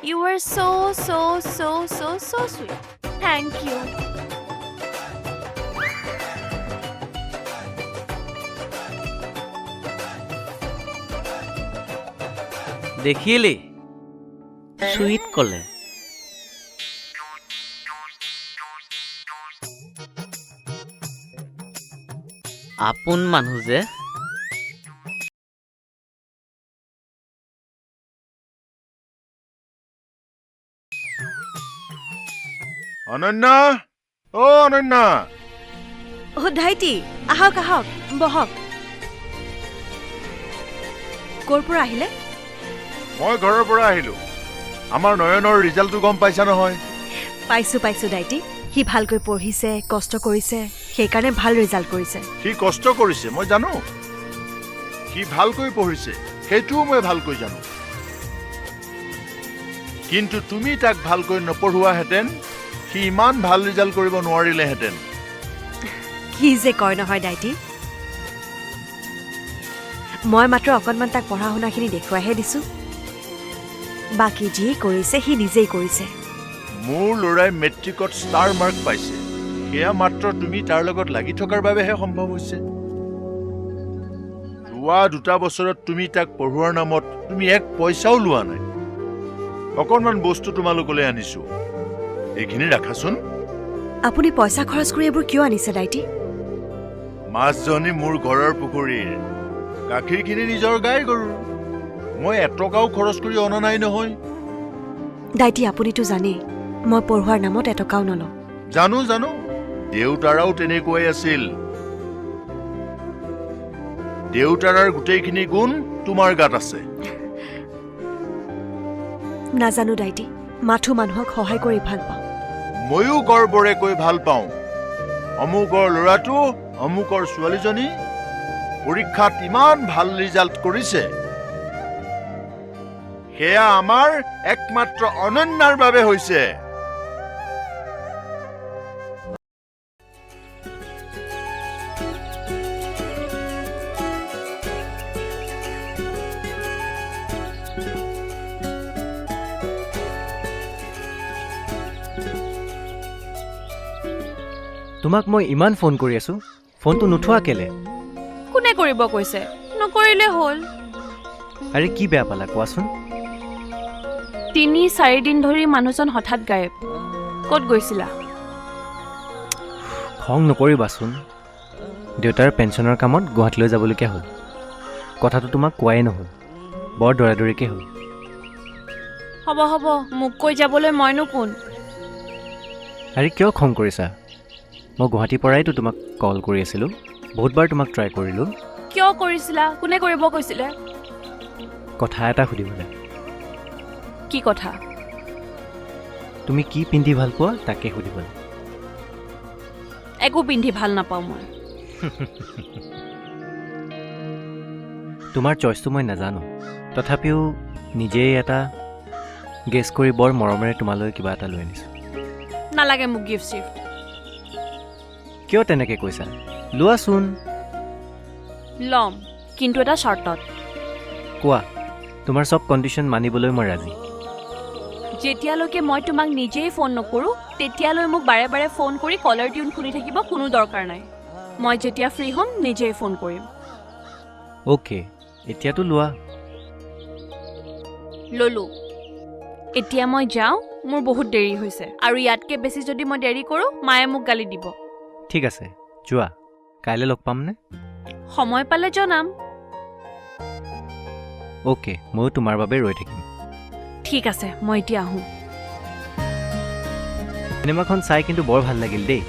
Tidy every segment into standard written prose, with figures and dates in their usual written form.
You were so sweet. Thank you. দেখিলি sweet কলে আপোন মানুহ যে অনন্যা ও অনন্যা ভাইটি আহক আহক বহক ক'ৰ পৰা আহিলে মই ঘৰৰ পৰা আহিলো আমাৰ নয়নৰ ৰিজাল্টটো গম পাইছা নহয় পাইছো দাইটি সি ভালকৈ পঢ়িছে কষ্ট কৰিছে সেইকাৰণে ভাল ৰিজাল্ট কৰিছে সি কষ্ট কৰিছে মই জানো সি ভালকৈ পঢ়িছে সেইটোও মই ভালকৈ জানো কিন্তু তুমি তাক ভালকৈ নপঢ়ুৱাহেঁতেন সি ইমান ভাল ৰিজাল্ট কৰিব নোৱাৰিলেহেঁতেন কি যে কয় নহয় দাইটি মই মাত্ৰ অকণমান তাক পঢ়া শুনাখিনি দেখুৱাইহে দিছো বাকী যি কৰিছে সি নিজেই কৰিছে মোৰ ল'ৰাই মেট্ৰিকত ষ্টাৰ মাৰ্ক পাইছে সেয়া মাত্ৰ তুমি তাৰ লগত লাগি থকাৰ বাবেহে সম্ভৱ হৈছে যোৱা 2 বছৰত তুমি তাক পঢ়োৱাৰ নামত তুমি 1 পইচাও লোৱা নাই অকণমান বস্তু তোমালোকলৈ আনিছো এইখিনি ৰাখাচোন আপুনি পইচা খৰচ কৰি এইবোৰ কিয় আনিছে দাইটি মাছজনী মোৰ ঘৰৰ পুখুৰীৰ গাখীৰখিনি নিজৰ গাই গৰুৰ মই 1 টকাও খৰচ কৰি অনা নাই নহয় দাইটি আপুনিতো জানেই মই পঢ়োৱাৰ নামত 1 টকাও নলওঁ জানো দেউতাৰাও তেনেকুৱাই আছিল দেউতাৰাৰ গোটেইখিনি গুণ তোমাৰ গাত আছে নাজানো দাইটি মাথো মানুহক সহায় কৰি ভাল পাওঁ ময়ো গৰ্বৰে কৈ ভাল পাওঁ অমুকৰ ল'ৰাটো অমুকৰ ছোৱালীজনী পৰীক্ষাত ইমান ভাল ৰিজাল্ট কৰিছে সেয়া আমাৰ একমাত্ৰ অনন্যাৰ বাবে হৈছে তোমাক মই ইমান ফোন কৰি আছো ফোনটো নুঠোৱা কেলে কোনে কৰিব কৈছে নকৰিলে হ'ল আৰে কি বেয়া পালা কোৱাচোন 3-4 দিন ধৰি মানুহজন হঠাৎ গায়ব ক'ত গৈছিলা খং নকৰিবাচোন দেউতাৰ পেঞ্চনৰ কামত গুৱাহাটীলৈ যাবলগীয়া হ'ল কথাটো তোমাক কোৱাই নহ'ল বৰ দৌৰাদৌৰিকৈ হ'ল হ'ব মোক কৈ যাবলৈ মইনো কোন আৰে কিয় খং কৰিছা মই গুৱাহাটীৰ পৰাইতো তোমাক কল কৰি আছিলোঁ বহুতবাৰ তোমাক ট্ৰাই কৰিলোঁ কিয় কৰিছিলা কোনে কৰিব কৈছিলে কথা এটা সুধিবলৈ কি কথা তুমি কি পিন্ধি ভাল পোৱা তাকে সুধিবলৈ একো পিন্ধি ভাল নাপাওঁ মই তোমাৰ চইচটো মই নাজানো তথাপিও নিজেই এটা গেছ কৰি বৰ মৰমেৰে তোমালৈ কিবা এটা লৈ আনিছোঁ নালাগে মোক গিফ্ট চিফ্ট কিয় তেনেকৈ কৈছা লোৱাচোন ল'ম কিন্তু এটা চৰ্তত কোৱা তোমাৰ চব কণ্ডিশ্যন মানিবলৈ মই ৰাজি যেতিয়ালৈকে মই তোমাক নিজেই ফোন নকৰোঁ তেতিয়ালৈ মোক বাৰে বাৰে ফোন কৰি কলাৰ টিউন শুনি থাকিব কোনো দৰকাৰ নাই মই যেতিয়া ফ্ৰী হ'ম নিজেই ফোন কৰিম অ'কে এতিয়াতো লোৱা ল'লোঁ এতিয়া মই যাওঁ মোৰ বহুত দেৰি হৈছে আৰু ইয়াতকৈ বেছি যদি মই দেৰি কৰোঁ মায়ে মোক গালি দিব ঠিক আছে যোৱা কাইলৈ লগ পামনে সময় পালে জনাম অ'কে ময়ো তোমাৰ বাবে ৰৈ থাকিম ঠিক আছে মই এতিয়া আহোঁ চিনেমাখন চাই কিন্তু বৰ ভাল লাগিল দেই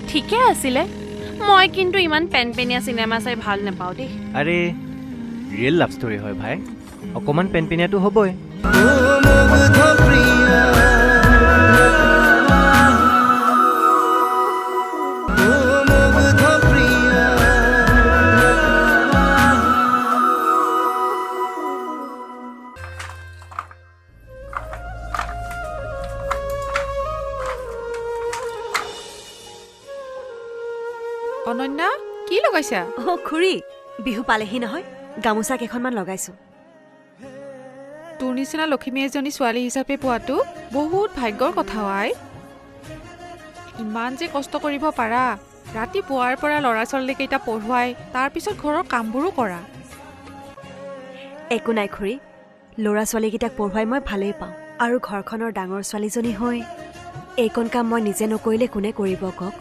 ঠিকে আছিলে মই কিন্তু ইমান পেনপেনীয়া চিনেমা চাই ভাল নাপাওঁ দেই আৰে ৰিয়েল লাভ ষ্টৰী হয় ভাই অকণমান পেনপেনীয়াটো হ'বই অনন্যা কি লগাইছা খুৰী বিহু পালেহি নহয় গামোচা কেইখনমান লগাইছো তোৰ নিচিনা লক্ষ্মী এজনী ছোৱালী হিচাপে পোৱাটো বহুত ভাগ্যৰ কথা আই। ইমান যে কষ্ট কৰিব পাৰা, ৰাতিপুৱাৰ পৰা ল'ৰা ছোৱালীকেইটা পঢ়ুৱাই তাৰপিছত ঘৰৰ কামবোৰো কৰা। একো নাই খুৰী, ল'ৰা ছোৱালীকেইটাক পঢ়ুৱাই মই ভালেই পাওঁ। আৰু ঘৰখনৰ ডাঙৰ ছোৱালীজনী হৈ এইকণ কাম মই নিজে নকৰিলে কোনে কৰিব কওক?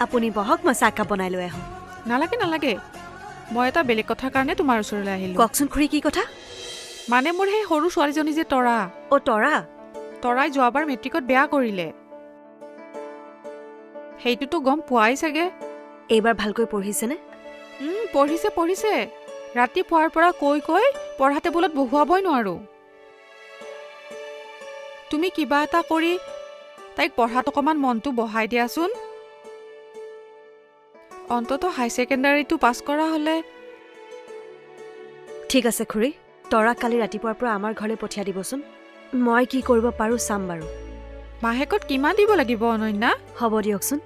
আপুনি বহক, মই চাহকাপ বনাই লৈ আহোঁ। নালাগে নালাগে, মই এটা বেলেগ কথাৰ কাৰণে তোমাৰ ওচৰলৈ আহিলোঁ। কওকচোন খুৰী, কি কথা? মানে মোৰ সেই সৰু ছোৱালীজনী যে তৰা, অ' তৰা? তৰাই যোৱাবাৰ মেট্ৰিকত বেয়া কৰিলে। সেইটোতো গম পোৱাই চাগে। এইবাৰ ভালকৈ পঢ়িছেনে? পঢ়িছে পঢ়িছে। ৰাতিপুৱাৰ পৰা কৈ কৈ পঢ়া টেবুলত বহুৱাবই নোৱাৰোঁ। তুমি কিবা এটা কৰি তাইক পঢ়াত অকণমান মনটো বহাই দিয়াচোন। অন্ততঃ হাই ছেকেণ্ডাৰীটো পাছ কৰা হ'লে। ঠিক আছে খুৰী, তৰাক কালি ৰাতিপুৱাৰ পৰা আমাৰ ঘৰলৈ পঠিয়াই দিবচোন। মই কি কৰিব পাৰোঁ চাম বাৰু। মাহেকত কিমান দিব লাগিব অনন্যা? হ'ব দিয়কচোন,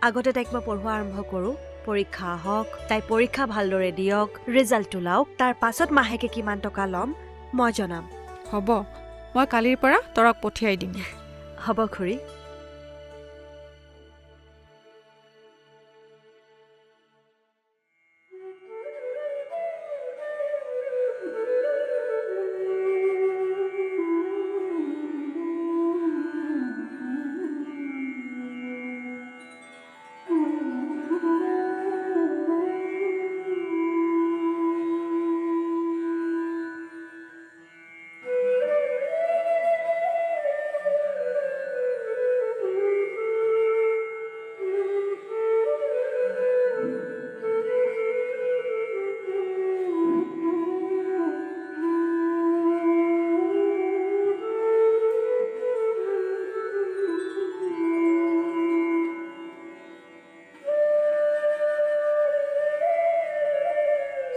আগতে তাইক মই পঢ়োৱা আৰম্ভ কৰোঁ। পৰীক্ষা আহক, তাই পৰীক্ষা ভালদৰে দিয়ক, ৰিজাল্ট ওলাওক, তাৰ পাছত মাহেকে কিমান টকা ল'ম মই জনাম। হ'ব, মই কালিৰ পৰা তৰাক পঠিয়াই দিম। হ'ব খুৰী।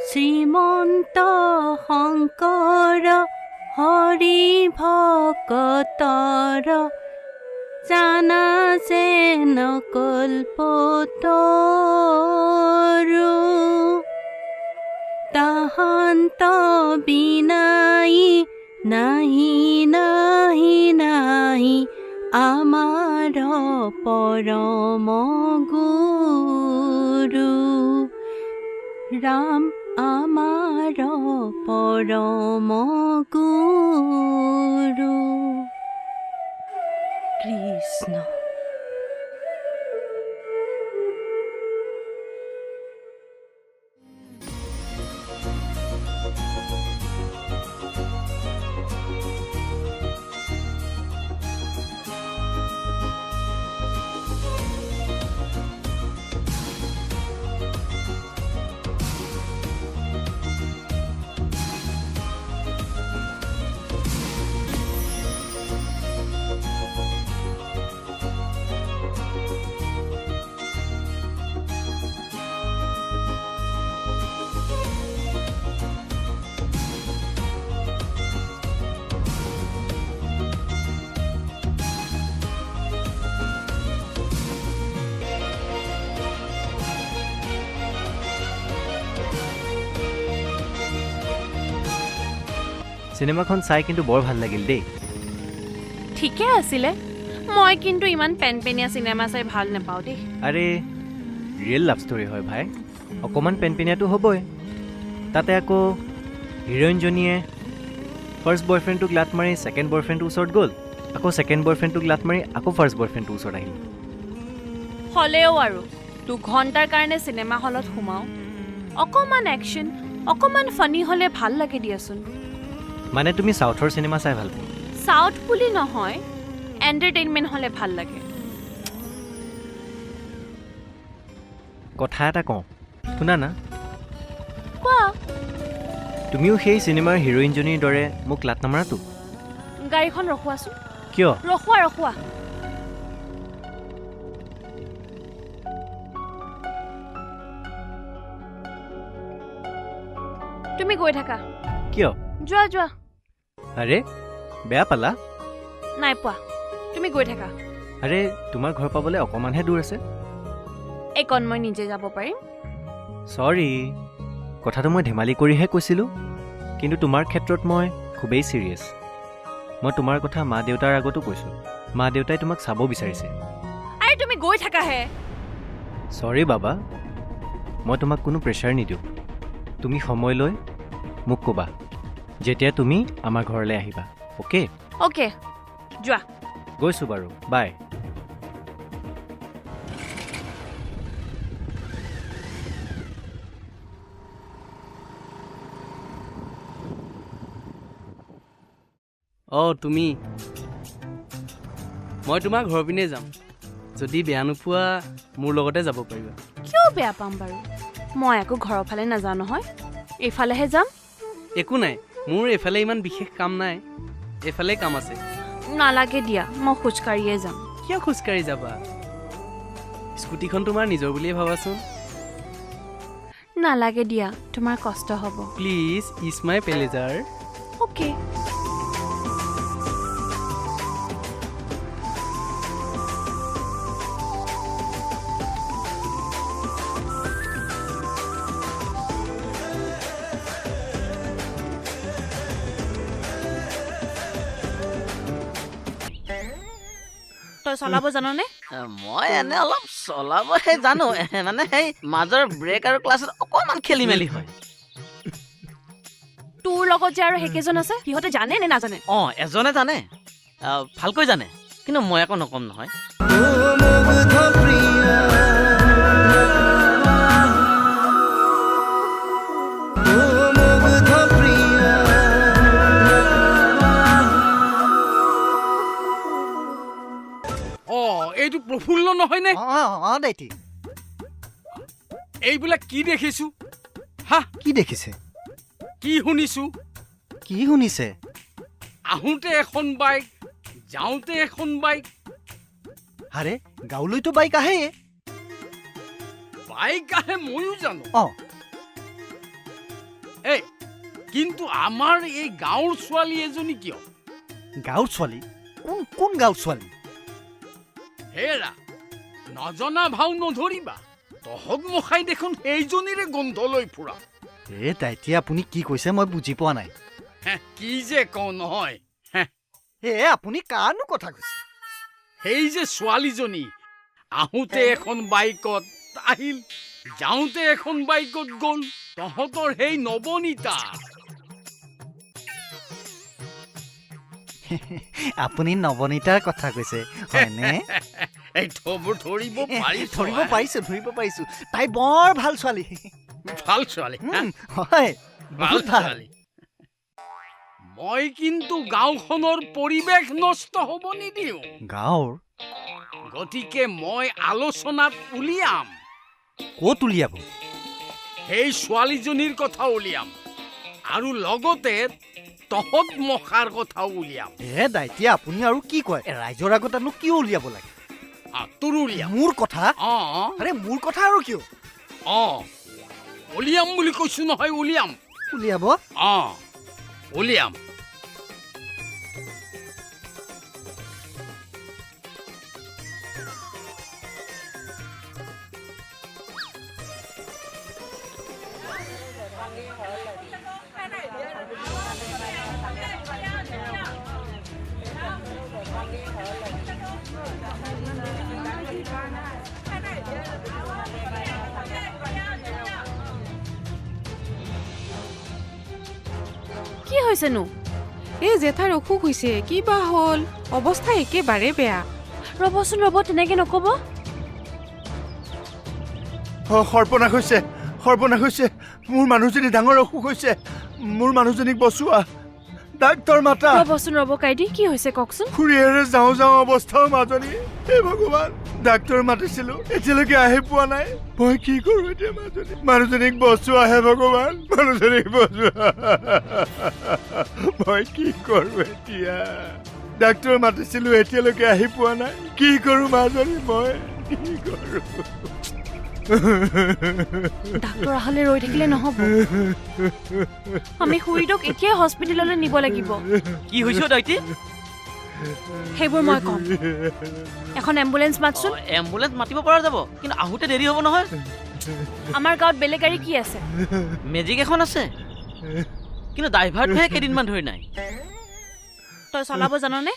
শ্ৰীমন্ত শংকৰ হৰি ভকতৰ জানা যেন কল্পতৰু তাহান্ত বিনাই নাহি নাহি নাহি আমাৰ পৰম গুৰু ৰাম আমাৰ পৰম গুৰু কৃষ্ণ। চিনেমাখন চাই কিন্তু বৰ ভাল লাগিল দেই। ঠিকে আছিলে, মই কিন্তু ইমান পেনপেনীয়া চিনেমা চাই ভাল নাপাওঁ দেই। আৰে ৰিয়েল লাভ ষ্টৰী হয় ভাই, অকণমান পেনপেনীয়াটো হ'বই। তাতে আকৌ হিৰইনজনীয়ে ফাৰ্ষ্ট বয়ফ্ৰেণ্ডটোক লাট মাৰি ছেকেণ্ড বয়ফ্ৰেণ্ডটোৰ ওচৰত গ'ল, আকৌ ছেকেণ্ড বয়ফ্ৰেণ্ডটোক লাট মাৰি আকৌ ফাৰ্ষ্ট বয়ফ্ৰেণ্ডটোৰ ওচৰত আহিল। হ'লেও আৰু 2 ঘণ্টাৰ কাৰণে চিনেমা হলত সোমাওঁ, অকণমান একশ্যন, অকণমান ফানী হ'লে ভাল লাগে দিয়াচোন। মানে তুমি চাউথৰ চিনেমা চাই ভাল পোৱা? চাউথ বুলি নহয়, এণ্টাৰটেইনমেণ্ট হ'লে ভাল লাগে। কথা এটা কওঁ, শুনা না। কোৱা। তুমিও সেই চিনেমাৰ হিৰইনজনীৰ দৰে মোক লাট নামাৰাতো? গাড়ীখন ৰখোৱাচোন। কিয়? ৰখোৱা ৰখোৱা। তুমি গৈ থাকা। কিয়? যোৱা যোৱা। আৰে বেয়া পালা? নাই পোৱা, তুমি গৈ থাকা। আৰে তোমাৰ ঘৰ পাবলৈ অকণমানহে দূৰ আছে। এইকণ মই নিজে যাব পাৰিম। চৰি, কথাটো মই ধেমালি কৰিহে কৈছিলোঁ, কিন্তু তোমাৰ ক্ষেত্ৰত মই খুবেই ছিৰিয়াছ। মই তোমাৰ কথা মা দেউতাৰ আগতো কৈছোঁ। মা দেউতাই তোমাক চাব বিচাৰিছে। আৰে তুমি গৈ থাকাহে। চৰি বাবা, মই তোমাক কোনো প্ৰেছাৰ নিদিওঁ। তুমি সময় লৈ মোক ক'বা যেতিয়া তুমি আমাৰ ঘৰলৈ আহিবা। অ'কে? অ'কে, যোৱা। গৈছোঁ বাৰু, বাই। অঁ তুমি, মই তোমাৰ ঘৰৰ পিনে যাম। যদি বেয়া নোপোৱা মোৰ লগতে যাব পাৰিবা। কিয় বেয়া পাম বাৰু? মই আকৌ ঘৰৰ ফালে নাযাওঁ নহয়, এইফালেহে যাম। একো নাই, মোৰ এইফালে ইমান বিশেষ কাম নাই, এইফালে কাম আছে। নালাগে দিয়া, মই খোজকাঢ়িয়ে যাম। কিয় খোজকাঢ়ি যাবা? স্কুটিখন তোমাৰ নিজৰ বুলিয়ে ভাবাচোন। নালাগে দিয়া, তোমাৰ কষ্ট হ'ব। Please is my pleasure. Okay. তই চলাব জাননে? মই এনে অলপ চলাবহে জানো, মানে সেই মাজৰ ব্ৰেক আৰু ক্লাছত অকণমান খেলি মেলি হয়। তোৰ লগত যে আৰু সেইকেইজন আছে, সিহঁতে জানে নে নাজানে? অঁ এজনে জানে, ভালকৈ জানে, কিন্তু মই আকৌ নকম নহয়। এইটো প্ৰফুল্ল নহয়নে? অঁ দাইটি, এইবিলাক কি দেখিছো? হা, কি দেখিছে? কি শুনিছো? কি শুনিছে? আহোঁতে এখন বাইক, যাওঁতে এখন বাইক। আৰে গাঁৱলৈতো বাইক আহে। বাইক আহে ময়ো জানো। অঁ এই কিন্তু আমাৰ এই গাঁৱৰ ছোৱালী এজনী কিয়? গাঁৱৰ ছোৱালী? কোন গাঁৱৰ ছোৱালী? হেৰা, নজনা ভাও নধৰিবা। তহত মখাই দেখোন সেইজনীৰে গোন্ধ লৈ ফুৰা। এ দাইটি, আপুনি কি কৈছে মই বুজি পোৱা নাই। কি যে কওঁ নহয়। এ আপুনি কাৰণো কথা কৈছে? সেই যে ছোৱালীজনী আহোঁতে এখন বাইকত আহিল, যাওঁতে এখন বাইকত গ'ল, তহঁতৰ সেই নৱনীতা। আপুনি নৱনীতাৰ কথা কৈছে হয়নে? এই ধৰিব ধৰিব পাৰিছো। তাই বৰ ভাল ছোৱালী। ভাল ছোৱালী, হয়, ভাল বহুত ভাল। ছোৱালী। মই কিন্তু গাঁওখনৰ পৰিৱেশ নষ্ট হ'ব নিদিওঁ। গাঁৱৰ? গতিকে মই আলোচনাত উলিয়াম। ক'ত উলিয়াব? সেই ছোৱালীজনীৰ কথা উলিয়াম, আৰু লগতে তহত মখাৰ কথাও উলিয়াম। এ দাইটি, আপুনি আৰু কি কয়? ৰাইজৰ আগতনো কিয় উলিয়াব লাগে? তোৰ উলিয়াম। মোৰ কথা? অঁ আৰে মোৰ কথা আৰু কিয়? অঁ, উলিয়াম বুলি কৈছো নহয়, উলিয়াম। উলিয়াব? অঁ, উলিয়াম। কি হৈছেনো? এই জেঠাইৰ অসুখ হৈছে, কি বা হ'ল? অৱস্থা একেবাৰে বেয়া। ৰ'বচোন ৰ'ব, তেনেকে নক'ব। সৰ্বনাশ হৈছে। মোৰ মানুহজনী ডাঙৰ অসুখ হৈছে। মোৰ মানুহজনীক বচোৱা, ডাক্তৰ মাতা। ৰ'বচোন ৰ'ব কাইদি, কি হৈছে কওকচোন? খুৰীয়েৰে যাওঁ অৱস্থাও মাজনী। হে ভগৱান, ডাক্তৰ মাতিছিলো, এতিয়ালৈকে আহি পোৱা নাই। মই কি কৰো এতিয়া? মানুহজনীক বচোৱা, হে ভগৱান, মানুহজনীক বচোৱা। মই কি কৰো এতিয়া? ডাক্তৰ মাতিছিলো, এতিয়ালৈকে আহি পোৱা নাই। কি কৰো মাজনী, মই কি কৰো? ডাক্তৰ আহলে ৰৈ থাকিলে নহ'ব। আমি খুৰীটোক এতিয়াই হস্পিটেললৈ নিব লাগিব। কি হৈছে দাইটি? সেইবোৰ মই ক'ম। এখন এম্বুলেঞ্চ মাতচোন। এম্বুলেঞ্চ মাতিব পৰা যাব, কিন্তু আহোঁতে দেৰি হ'ব নহয়। আমাৰ গাঁৱত বেলেগ গাড়ী কি আছে? মেজিক এখন আছে, কিন্তু ড্ৰাইভাৰটোহে কেইদিনমান ধৰি নাই। তই চলাব জাননে?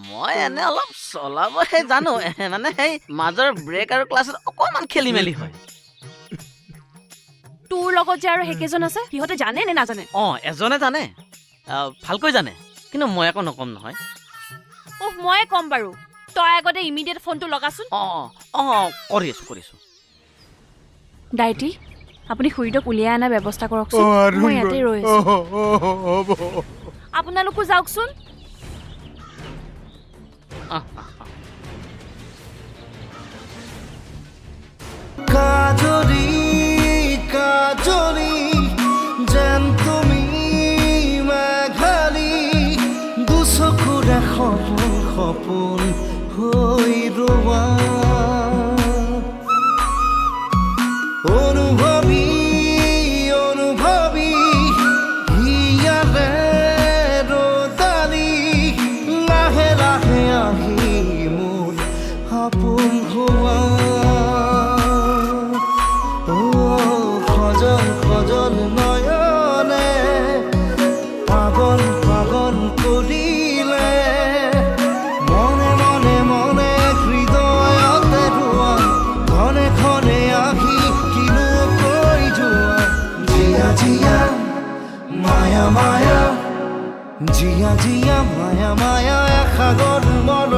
মই এনে অলপ চলাবহে জানো মানে সেই মাজৰ ব্ৰেক আৰু ক্লাছত অকণমান খেলি মেলি হয়। তোৰ লগত যে আৰু সেইকেইজন আছে সিহঁতে জানে নে নাজানে? এজনে জানে, ভালকৈ জানে, কিন্তু মই একো নকম নহয়। ময়ে ক'ম বাৰু, তই আগতে ইমিডিয়েট ফোনটো লগাচোন। কৰি আছো। ডাইটি, আপুনি খুৰীটোক উলিয়াই অনাৰ ব্যৱস্থা কৰকচোন, মই ইয়াতে ৰৈ আছো। হ'ব আপোনালোকো যাওকচোন। কাজৰি কাজৰি যেন তুমি মেঘালী দুচকুৰ সপোন সপোন হৈ ৰোৱা অনুভৱী অনুভৱী হিয়াৰে ৰদালি লাহে লাহে আহি মোৰ সপোন হোৱা সজন নয়নে পাগল পাগল কৰিলে মনে মনে মনে হৃদয়তে ৰোৱা ঘনে ঘনে আহি কিনো কৈ যোৱা জিয়া জিয়া মায়া মায়া জিয়া জিয়া মায়া মায়া এসাগৰ মন